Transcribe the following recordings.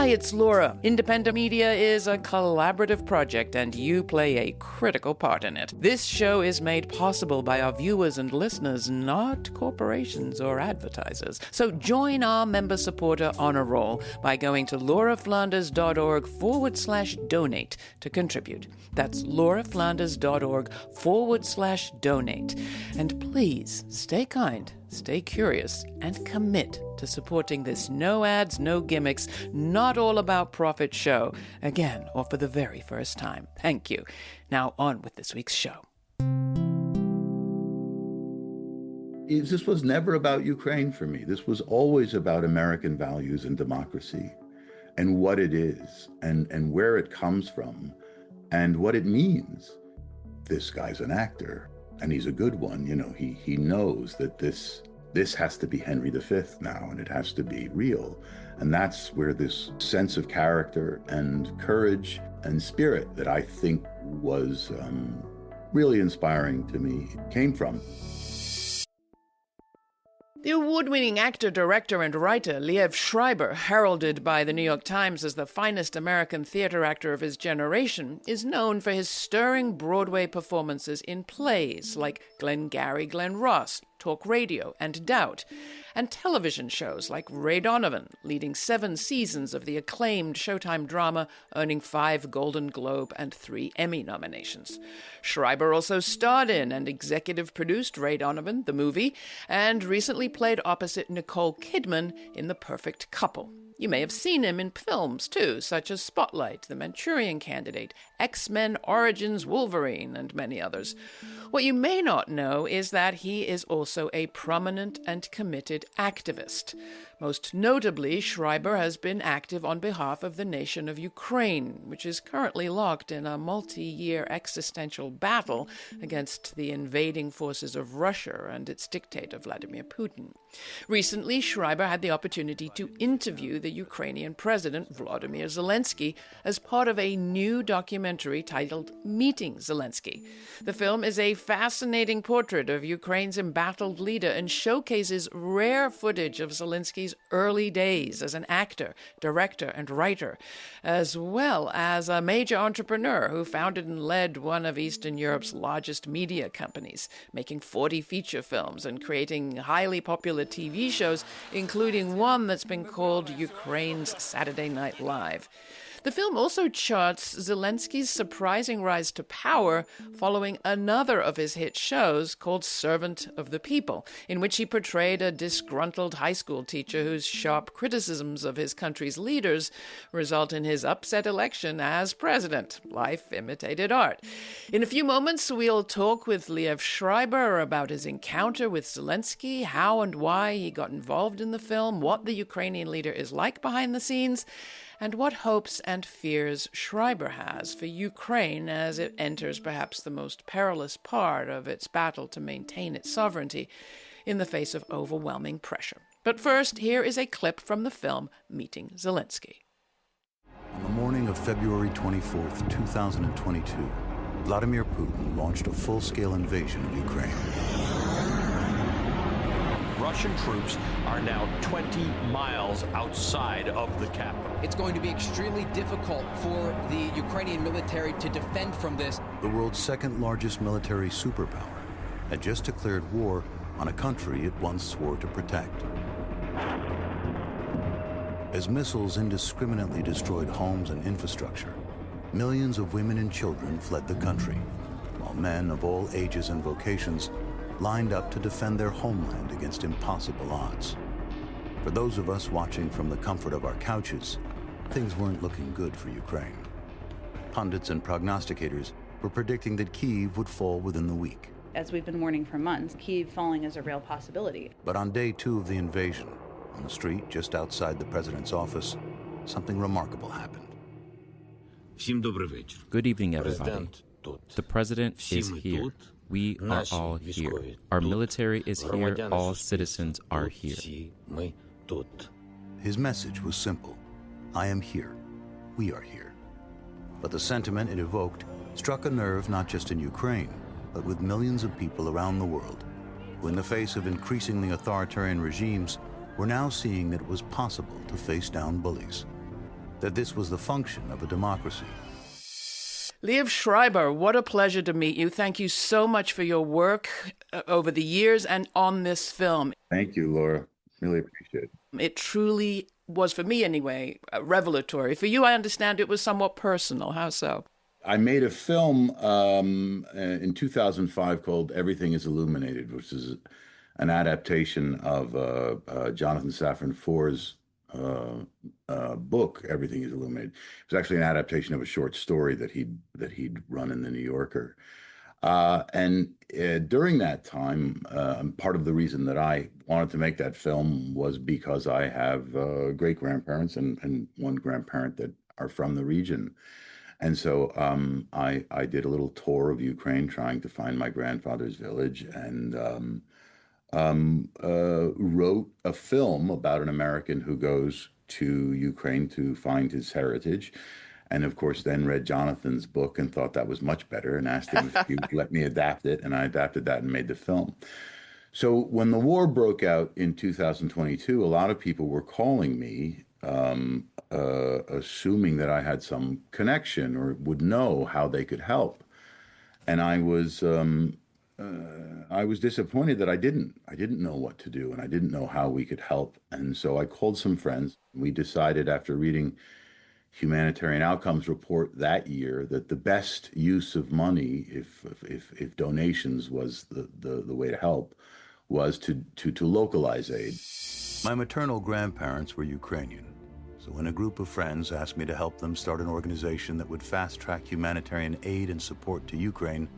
Hi, it's Laura. Independent media is a collaborative project, and you play a critical part in it. This show is made possible by our viewers and listeners, not corporations or advertisers. So join our member supporter honor roll by going to lauraflanders.org/donate to contribute. That's lauraflanders.org/donate. And please stay kind, stay curious, and commit to supporting this no ads, no gimmicks, not all about profit show, again, or for the very first time. Thank you. Now on with this week's show. This was never about Ukraine for me. This was always about American values and democracy and what it is and where it comes from and what it means. This guy's an actor, and he's a good one. You know, he knows that this has to be Henry V now, and it has to be real. And that's where this sense of character and courage and spirit that I think was really inspiring to me came from. The award-winning actor, director, and writer Liev Schreiber, heralded by the New York Times as the finest American theater actor of his generation, is known for his stirring Broadway performances in plays like Glengarry Glen Ross, Talk Radio, and Doubt, and television shows like Ray Donovan, leading 7 seasons of the acclaimed Showtime drama, earning 5 Golden Globe and 3 Emmy nominations. Schreiber also starred in and executive produced Ray Donovan, the movie, and recently played opposite Nicole Kidman in The Perfect Couple. You may have seen him in films, too, such as Spotlight, The Manchurian Candidate, X-Men Origins Wolverine, and many others. What you may not know is that he is also a prominent and committed activist. Most notably, Schreiber has been active on behalf of the nation of Ukraine, which is currently locked in a multi-year existential battle against the invading forces of Russia and its dictator Vladimir Putin. Recently, Schreiber had the opportunity to interview the Ukrainian President Volodymyr Zelenskyy as part of a new documentary titled Meeting Zelenskyy. The film is a fascinating portrait of Ukraine's embattled leader and showcases rare footage of Zelensky's early days as an actor, director, and writer, as well as a major entrepreneur who founded and led one of Eastern Europe's largest media companies, making 40 feature films and creating highly popular TV shows, including one that's been called Ukraine's Saturday Night Live. The film also charts Zelensky's surprising rise to power following another of his hit shows called Servant of the People, in which he portrayed a disgruntled high school teacher whose sharp criticisms of his country's leaders result in his upset election as president. Life imitated art. In a few moments, we'll talk with Liev Schreiber about his encounter with Zelenskyy, how and why he got involved in the film, what the Ukrainian leader is like behind the scenes, and what hopes and fears Schreiber has for Ukraine as it enters perhaps the most perilous part of its battle to maintain its sovereignty in the face of overwhelming pressure. But first, here is a clip from the film Meeting Zelenskyy. On the morning of February 24th, 2022, Vladimir Putin launched a full-scale invasion of Ukraine. Russian troops are now 20 miles outside of the capital. It's going to be extremely difficult for the Ukrainian military to defend from this. The world's second-largest military superpower had just declared war on a country it once swore to protect. As missiles indiscriminately destroyed homes and infrastructure, millions of women and children fled the country, while men of all ages and vocations lined up to defend their homeland against impossible odds. For those of us watching from the comfort of our couches, things weren't looking good for Ukraine. Pundits and prognosticators were predicting that Kyiv would fall within the week. As we've been warning for months, Kyiv falling is a real possibility. But on day 2 of the invasion, on the street just outside the president's office, something remarkable happened. Good evening, everybody. The president is here. We are all here. Our military is here. All citizens are here. His message was simple. I am here. We are here. But the sentiment it evoked struck a nerve not just in Ukraine, but with millions of people around the world, who in the face of increasingly authoritarian regimes were now seeing that it was possible to face down bullies. that this was the function of a democracy. Liev Schreiber, what a pleasure to meet you. Thank you so much for your work over the years and on this film. Thank you, Laura. Really appreciate it. It truly was, for me anyway, revelatory. For you, I understand it was somewhat personal. How so? I made a film in 2005 called Everything is Illuminated, which is an adaptation of Jonathan Safran Foer's book, Everything is Illuminated. It was actually an adaptation of a short story that he'd run in the New Yorker. And during that time, part of the reason that I wanted to make that film was because I have great-grandparents and one grandparent that are from the region. And so I did a little tour of Ukraine trying to find my grandfather's village, and wrote a film about an American who goes to Ukraine to find his heritage. And of course, then read Jonathan's book and thought that was much better and asked him if he would let me adapt it. And I adapted that and made the film. So when the war broke out in 2022, a lot of people were calling me, assuming that I had some connection or would know how they could help. And I was disappointed that I didn't know what to do, and I didn't know how we could help. And so I called some friends. We decided, after reading Humanitarian Outcomes Report that year, that the best use of money, if donations was the way to help, was to localize aid. My maternal grandparents were Ukrainian, so when a group of friends asked me to help them start an organization that would fast-track humanitarian aid and support to Ukraine,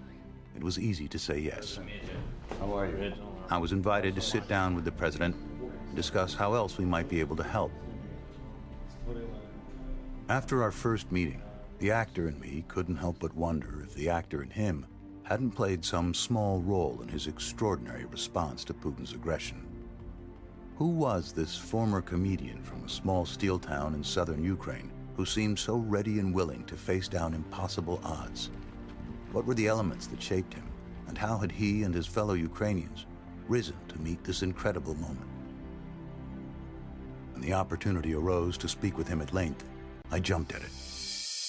it was easy to say yes. How are you? I was invited to sit down with the president and discuss how else we might be able to help. After our first meeting, the actor in me couldn't help but wonder if the actor in him hadn't played some small role in his extraordinary response to Putin's aggression. Who was this former comedian from a small steel town in southern Ukraine who seemed so ready and willing to face down impossible odds? What were the elements that shaped him, and how had he and his fellow Ukrainians risen to meet this incredible moment? When the opportunity arose to speak with him at length, I jumped at it.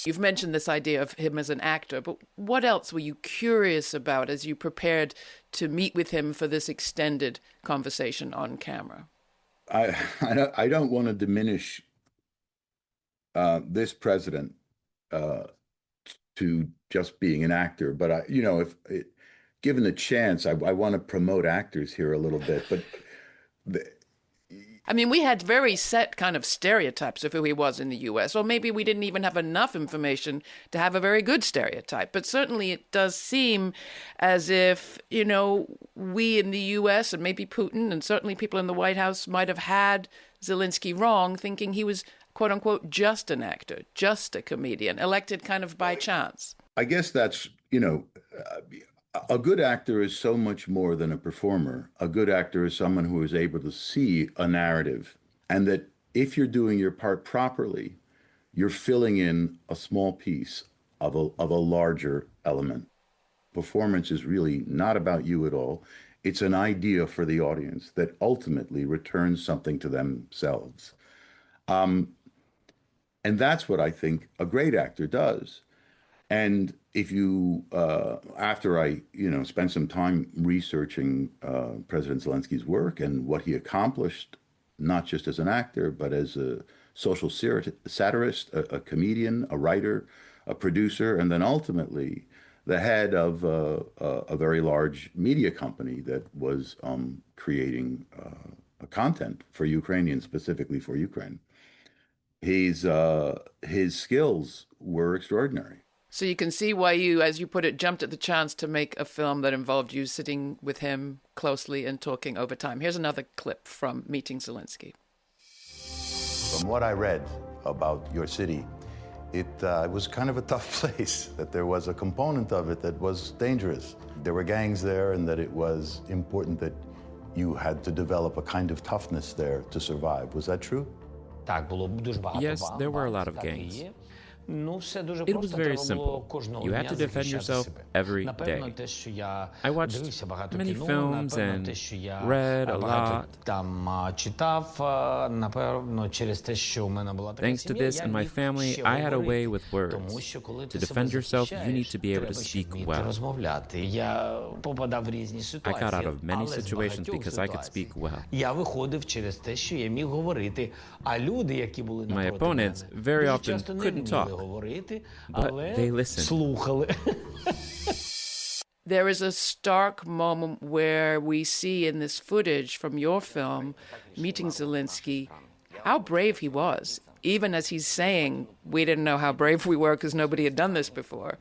You've mentioned this idea of him as an actor, but what else were you curious about as you prepared to meet with him for this extended conversation on camera? I don't want to diminish this president to just being an actor, but given the chance, I want to promote actors here a little bit. But I mean, we had very set kind of stereotypes of who he was in the U.S., or maybe we didn't even have enough information to have a very good stereotype. But certainly it does seem as if, we in the U.S. and maybe Putin and certainly people in the White House might have had Zelenskyy wrong, thinking he was, quote unquote, just an actor, just a comedian, elected kind of by chance. I guess that's, a good actor is so much more than a performer. A good actor is someone who is able to see a narrative, and that if you're doing your part properly, you're filling in a small piece of a larger element. Performance is really not about you at all. It's an idea for the audience that ultimately returns something to themselves. And that's what I think a great actor does. And if you, after I, spent some time researching President Zelensky's work and what he accomplished, not just as an actor, but as a social satirist, a comedian, a writer, a producer, and then ultimately the head of a very large media company that was creating content for Ukrainians, specifically for Ukraine. His skills were extraordinary. So you can see why you, as you put it, jumped at the chance to make a film that involved you sitting with him closely and talking over time. Here's another clip from meeting Zelenskyy. From what I read about your city, it was kind of a tough place, that there was a component of it that was dangerous. There were gangs there, and that it was important that you had to develop a kind of toughness there to survive. Was that true? Yes, there were a lot of gangs. It was very simple. You had to defend yourself every day. I watched many films and read a lot. Thanks to this and my family, I had a way with words. To defend yourself, you need to be able to speak well. I got out of many situations because I could speak well. My opponents very often couldn't talk, but they listened. There is a stark moment where we see in this footage from your film, meeting Zelenskyy, how brave he was. Even as he's saying, we didn't know how brave we were because nobody had done this before.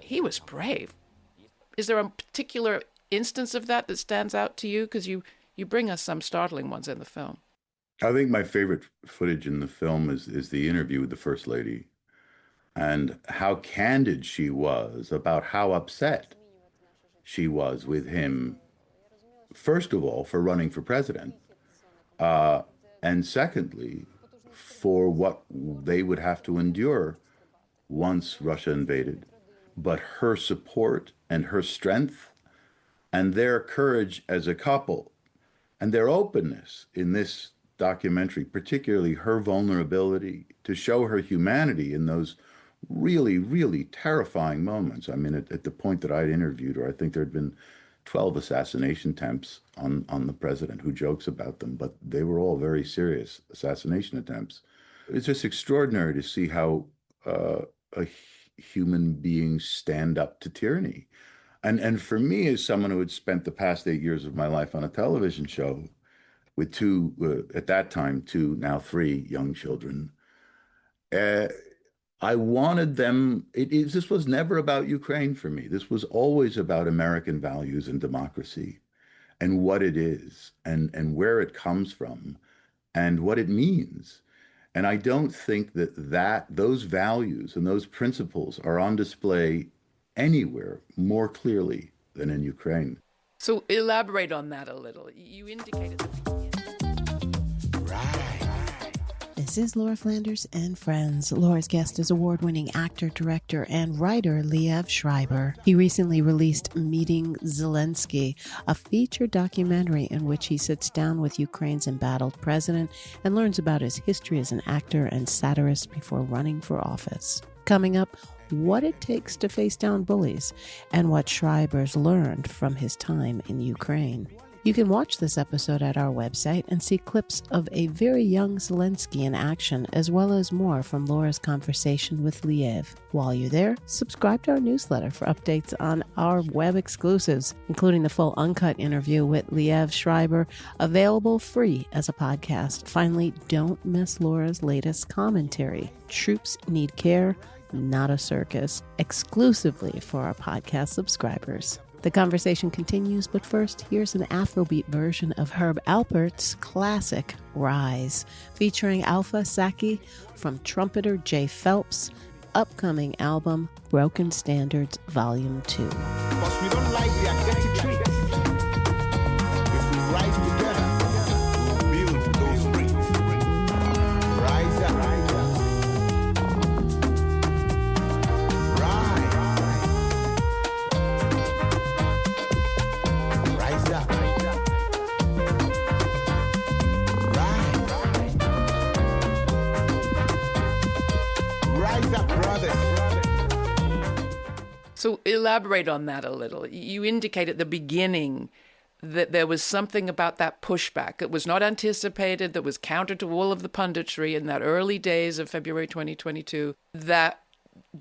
He was brave. Is there a particular instance of that stands out to you? Because you bring us some startling ones in the film. I think my favorite footage in the film is the interview with the First Lady and how candid she was about how upset she was with him, first of all, for running for president, and secondly, for what they would have to endure once Russia invaded. But her support and her strength and their courage as a couple and their openness in this documentary, particularly her vulnerability to show her humanity in those really, really terrifying moments. I mean, at the point that I'd interviewed her, I think there had been 12 assassination attempts on the president, who jokes about them, but they were all very serious assassination attempts. It's just extraordinary to see how a human beings stand up to tyranny. And for me, as someone who had spent the past 8 years of my life on a television show with two, at that time, two, now three young children, I wanted them, this was never about Ukraine for me. This was always about American values and democracy and what it is and where it comes from and what it means. And I don't think that those values and those principles are on display anywhere more clearly than in Ukraine. So elaborate on that a little. You indicated that. This is Laura Flanders and Friends. Laura's guest is award-winning actor, director, and writer Liev Schreiber. He recently released Meeting Zelenskyy, a feature documentary in which he sits down with Ukraine's embattled president and learns about his history as an actor and satirist before running for office. Coming up, what it takes to face down bullies and what Schreiber's learned from his time in Ukraine. You can watch this episode at our website and see clips of a very young Zelenskyy in action, as well as more from Laura's conversation with Liev. While you're there, subscribe to our newsletter for updates on our web exclusives, including the full uncut interview with Liev Schreiber, available free as a podcast. Finally, don't miss Laura's latest commentary, Troops Need Care, Not a Circus, exclusively for our podcast subscribers. The conversation continues, but first, here's an Afrobeat version of Herb Alpert's classic Rise, featuring Alpha Saki from trumpeter Jay Phelps' upcoming album, Broken Standards Volume 2. Because we don't like the athletic tricks. If we rise together, we'll build those bricks. Rise up. So elaborate on that a little. You indicate at the beginning that there was something about that pushback. It was not anticipated, that was counter to all of the punditry in that early days of February 2022, that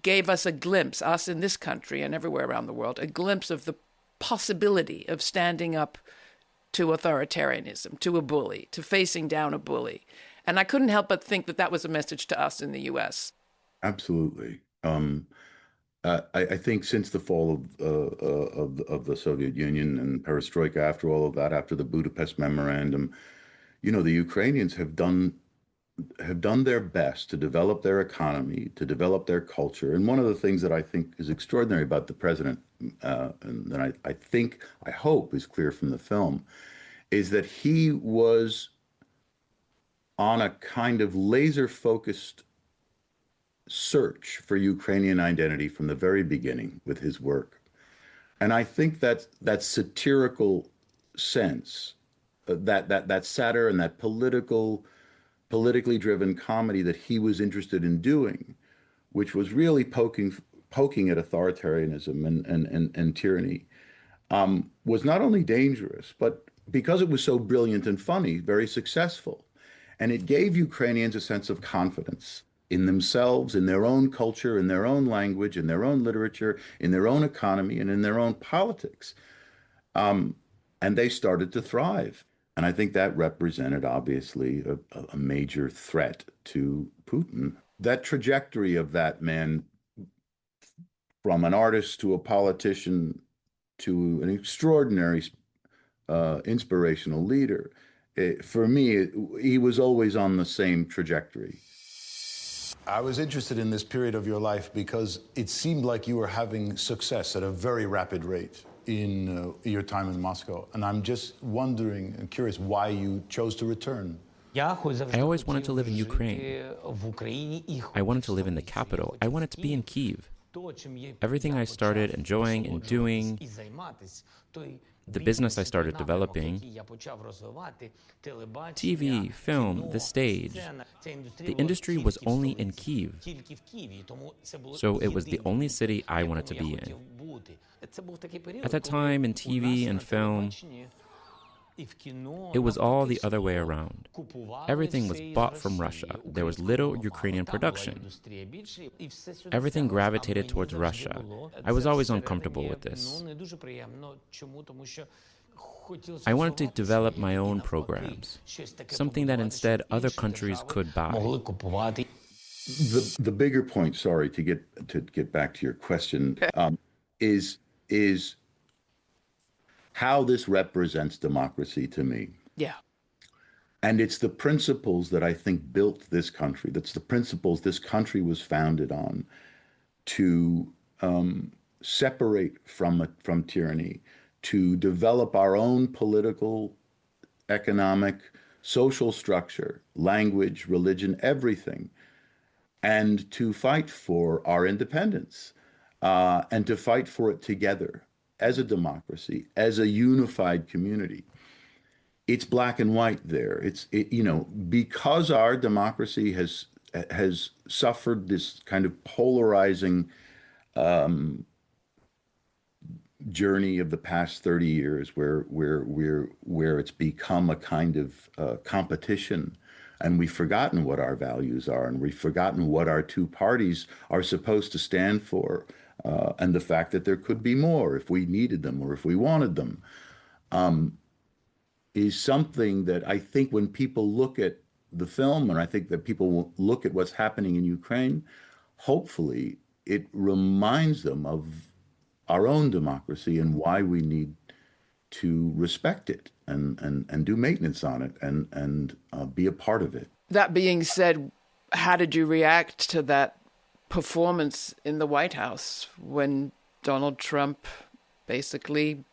gave us a glimpse, us in this country and everywhere around the world, a glimpse of the possibility of standing up to authoritarianism, to a bully, to facing down a bully. And I couldn't help but think that that was a message to us in the U.S. Absolutely. I think since the fall of the Soviet Union and perestroika, after all of that, after the Budapest Memorandum, the Ukrainians have done their best to develop their economy, to develop their culture. And one of the things that I think is extraordinary about the president, and that I hope is clear from the film, is that he was on a kind of laser-focused search for Ukrainian identity from the very beginning with his work. And I think that satirical sense, that satire and that politically driven comedy that he was interested in doing, which was really poking at authoritarianism and tyranny, was not only dangerous, but because it was so brilliant and funny, very successful. And it gave Ukrainians a sense of confidence in themselves, in their own culture, in their own language, in their own literature, in their own economy, and in their own politics. And they started to thrive. And I think that represented, obviously, a major threat to Putin. That trajectory of that man, from an artist to a politician to an extraordinary inspirational leader, for me, he was always on the same trajectory. I was interested in this period of your life because it seemed like you were having success at a very rapid rate in your time in Moscow. And I'm just wondering and curious why you chose to return. I always wanted to live in Ukraine. I wanted to live in the capital. I wanted to be in Kyiv. Everything I started enjoying and doing, the business I started developing, TV, film, the stage, the industry was only in Kyiv. So it was the only city I wanted to be in. At that time, in TV and film, it was all the other way around. Everything was bought from Russia. There was little Ukrainian production. Everything gravitated towards Russia. I was always uncomfortable with this. I wanted to develop my own programs, something that instead other countries could buy. The bigger point, sorry, to get back to your question, is how this represents democracy to me. Yeah. And it's the principles that I think built this country. That's the principles this country was founded on, to separate from tyranny, to develop our own political, economic, social structure, language, religion, everything, and to fight for our independence, and to fight for it together as a democracy, as a unified community. It's black and white there. Because our democracy has suffered this kind of polarizing journey of the past 30 years, where it's become a kind of competition, and we've forgotten what our values are, and we've forgotten what our two parties are supposed to stand for. And the fact that there could be more if we needed them or if we wanted them, is something that I think when people look at the film, and I think that people will look at what's happening in Ukraine, hopefully it reminds them of our own democracy and why we need to respect it and do maintenance on it and be a part of it. That being said, how did you react to that performance in the White House when Donald Trump basically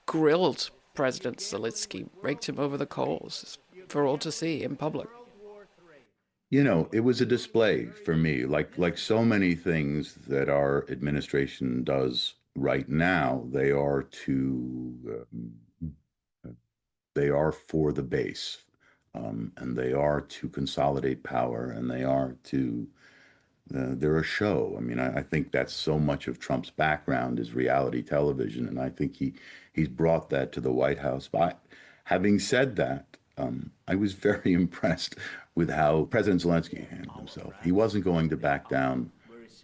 grilled President Zelenskyy, raked him over the coals for all to see in public? It was a display for me, like so many things that our administration does right now. They are for the base, and they are to consolidate power, and they are to they're a show. I mean, I think that's so much of Trump's background is reality television, and I think he's brought that to the White House. But having said that, I was very impressed with how President Zelenskyy handled himself. He wasn't going to back down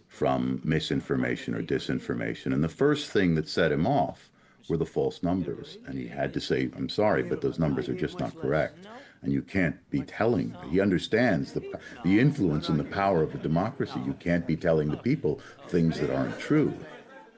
from misinformation or disinformation. And the first thing that set him off were the false numbers. And he had to say, I'm sorry, but those numbers are just not correct. And you can't be telling. He understands the influence and the power of a democracy. You can't be telling the people things that aren't true.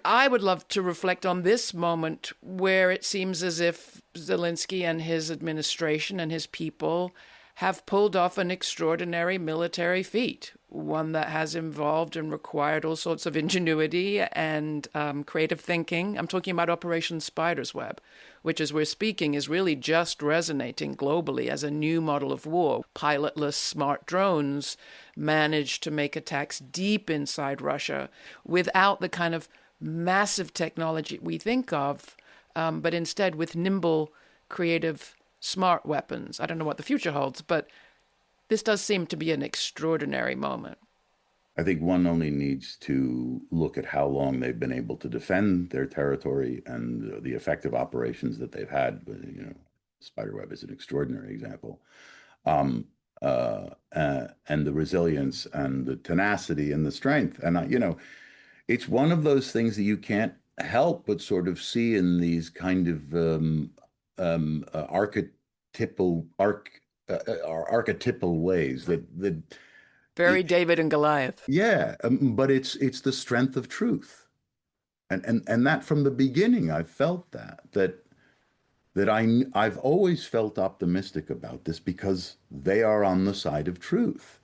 I would love to reflect on this moment where it seems as if Zelenskyy and his administration and his people have pulled off an extraordinary military feat, one that has involved and required all sorts of ingenuity and creative thinking. I'm talking about Operation Spider's Web, which, as we're speaking, is really just resonating globally as a new model of war. Pilotless smart drones managed to make attacks deep inside Russia without the kind of massive technology we think of, but instead with nimble, creative, smart weapons. I don't know what the future holds, but this does seem to be an extraordinary moment. I think one only needs to look at how long they've been able to defend their territory and the effective operations that they've had. You know, Spiderweb is an extraordinary example. And the resilience and the tenacity and the strength. And, you know, it's one of those things that you can't help but sort of see in these kind of archetypal ways that Very David and Goliath. yeah, but it's the strength of truth, and that from the beginning I felt that I've always felt optimistic about this because they are on the side of truth,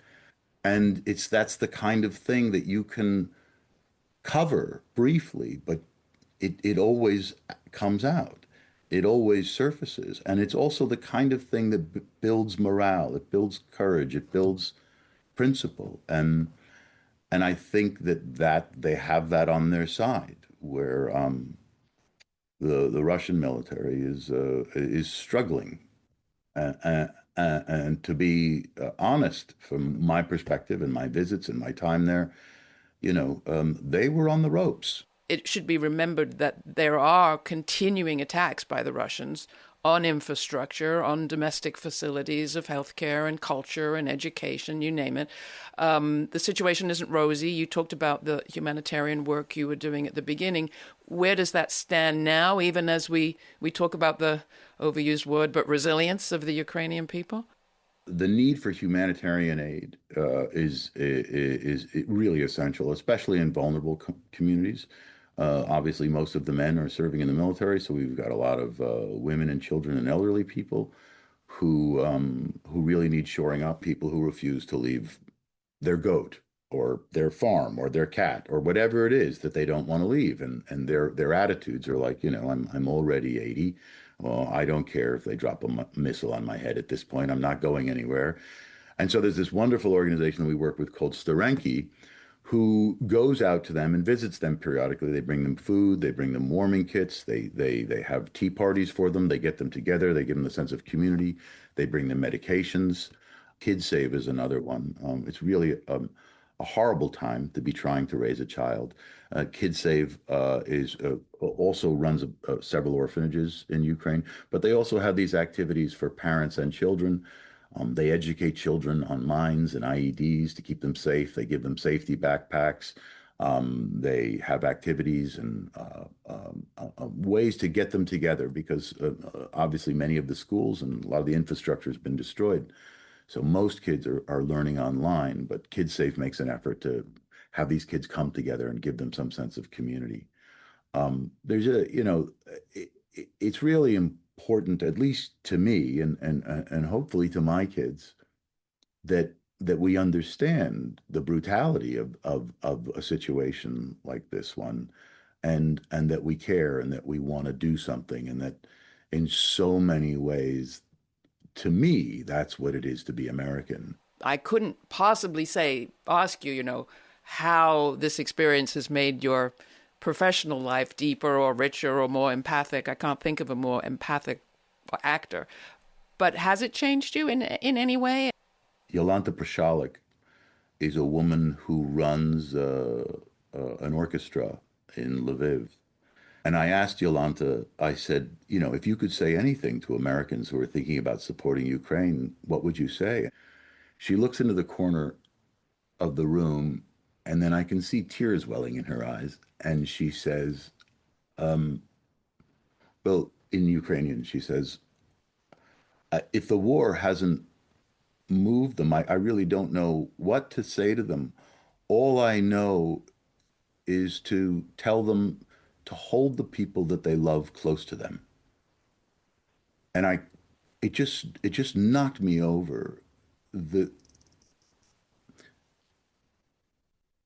and that's the kind of thing that you can cover briefly, but it always comes out. It always surfaces. And it's also the kind of thing that builds morale, it builds courage, it builds principle. And I think that they have that on their side, where the Russian military is struggling. And to be honest, from my perspective and my visits and my time there, you know, they were on the ropes. It should be remembered that there are continuing attacks by the Russians on infrastructure, on domestic facilities of healthcare and culture and education, you name it. The situation isn't rosy. You talked about the humanitarian work you were doing at the beginning. Where does that stand now, even as we talk about the overused word, but resilience of the Ukrainian people? The need for humanitarian aid is really essential, especially in vulnerable communities. Obviously, most of the men are serving in the military, so we've got a lot of women and children and elderly people who really need shoring up. People who refuse to leave their goat or their farm or their cat or whatever it is that they don't want to leave, and their attitudes are like, you know, I'm already 80. Well, I don't care if they drop a missile on my head at this point. I'm not going anywhere. And so there's this wonderful organization that we work with called Starenki, who goes out to them and visits them periodically. They bring them food, they bring them warming kits, they have tea parties for them, they get them together, they give them a sense of community, they bring them medications. KidSave is another one. It's really a horrible time to be trying to raise a child. KidSave also runs several orphanages in Ukraine, but they also have these activities for parents and children. They educate children on mines and IEDs to keep them safe. They give them safety backpacks. They have activities and ways to get them together because obviously many of the schools and a lot of the infrastructure has been destroyed. So most kids are learning online, but KidSafe makes an effort to have these kids come together and give them some sense of community. It's really important, at least to me and hopefully to my kids, that we understand the brutality of a situation like this one, and that we care and that we want to do something, and that in so many ways, to me, that's what it is to be American. I couldn't possibly ask you, how this experience has made your professional life deeper or richer or more empathic. I can't think of a more empathic actor. But has it changed you in any way? Jolanta Prashalik is a woman who runs an orchestra in Lviv. And I asked Jolanta, I said, if you could say anything to Americans who are thinking about supporting Ukraine, what would you say? She looks into the corner of the room, and then I can see tears welling in her eyes. And she says, well, in Ukrainian, she says, if the war hasn't moved them, I really don't know what to say to them. All I know is to tell them to hold the people that they love close to them. And it just knocked me over the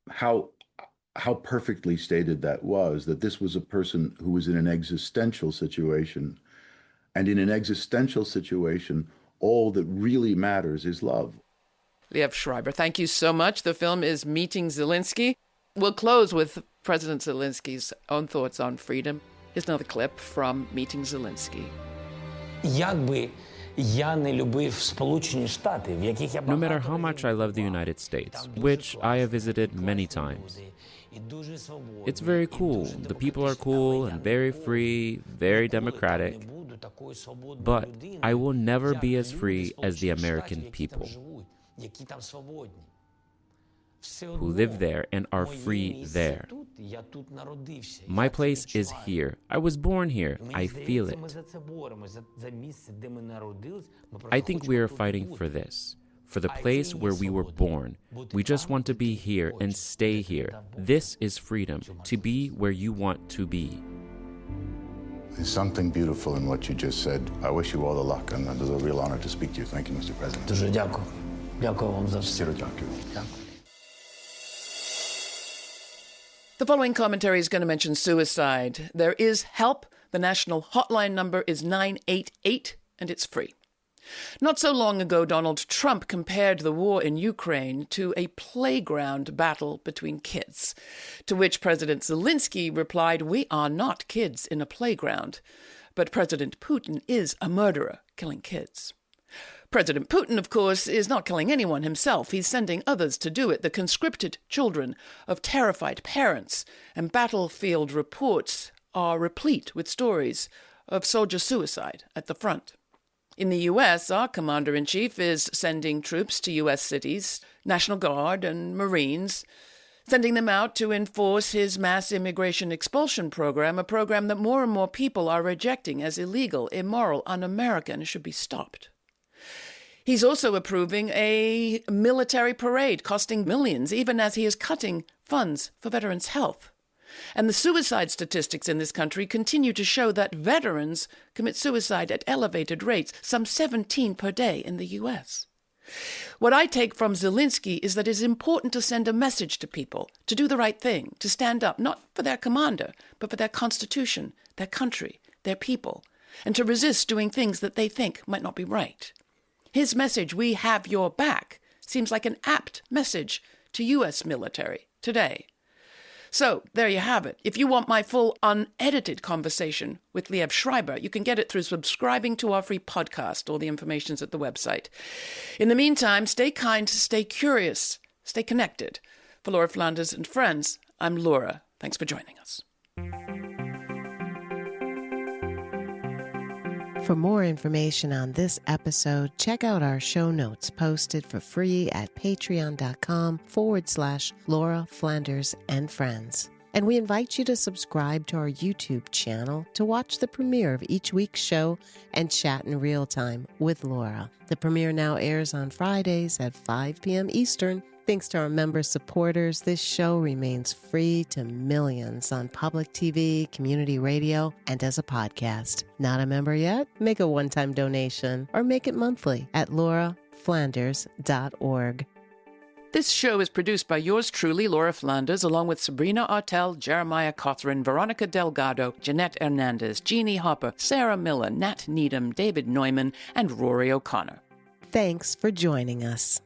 how perfectly stated that was, that this was a person who was in an existential situation, and in an existential situation, all that really matters is love. Liev Schreiber, thank you so much. The film is Meeting Zelenskyy. We'll close with President Zelensky's own thoughts on freedom. Here's another clip from Meeting Zelenskyy. No matter how much I love the United States, which I have visited many times, it's very cool. The people are cool and very free, very democratic. But I will never be as free as the American people, who live there and are free there. My place is here. I was born here. I feel it. I think we are fighting for this, for the place where we were born. We just want to be here and stay here. This is freedom, to be where you want to be. There's something beautiful in what you just said. I wish you all the luck, and it was a real honor to speak to you. Thank you, Mr. President. Дуже дякую. Дякую вам за все. Щиро дякую. The following commentary is going to mention suicide. There is help. The national hotline number is 988, and it's free. Not so long ago, Donald Trump compared the war in Ukraine to a playground battle between kids, to which President Zelenskyy replied, "We are not kids in a playground." But President Putin is a murderer, killing kids. President Putin, of course, is not killing anyone himself. He's sending others to do it, the conscripted children of terrified parents. And battlefield reports are replete with stories of soldier suicide at the front. In the U.S., our commander-in-chief is sending troops to U.S. cities, National Guard and Marines, sending them out to enforce his mass immigration expulsion program, a program that more and more people are rejecting as illegal, immoral, un-American, and should be stopped. He's also approving a military parade costing millions, even as he is cutting funds for veterans' health. And the suicide statistics in this country continue to show that veterans commit suicide at elevated rates, some 17 per day in the U.S. What I take from Zelenskyy is that it is important to send a message to people, to do the right thing, to stand up, not for their commander, but for their constitution, their country, their people, and to resist doing things that they think might not be right. His message, "We have your back," seems like an apt message to U.S. military today. So, there you have it. If you want my full, unedited conversation with Liev Schreiber, you can get it through subscribing to our free podcast. All the information's at the website. In the meantime, stay kind, stay curious, stay connected. For Laura Flanders and friends, I'm Laura. Thanks for joining us. For more information on this episode, check out our show notes posted for free at patreon.com/Laura Flanders and Friends. And we invite you to subscribe to our YouTube channel to watch the premiere of each week's show and chat in real time with Laura. The premiere now airs on Fridays at 5 p.m. Eastern. Thanks to our member supporters, this show remains free to millions on public TV, community radio, and as a podcast. Not a member yet? Make a one-time donation or make it monthly at lauraflanders.org. This show is produced by yours truly, Laura Flanders, along with Sabrina Artel, Jeremiah Cothran, Veronica Delgado, Jeanette Hernandez, Jeannie Hopper, Sarah Miller, Nat Needham, David Neumann, and Rory O'Connor. Thanks for joining us.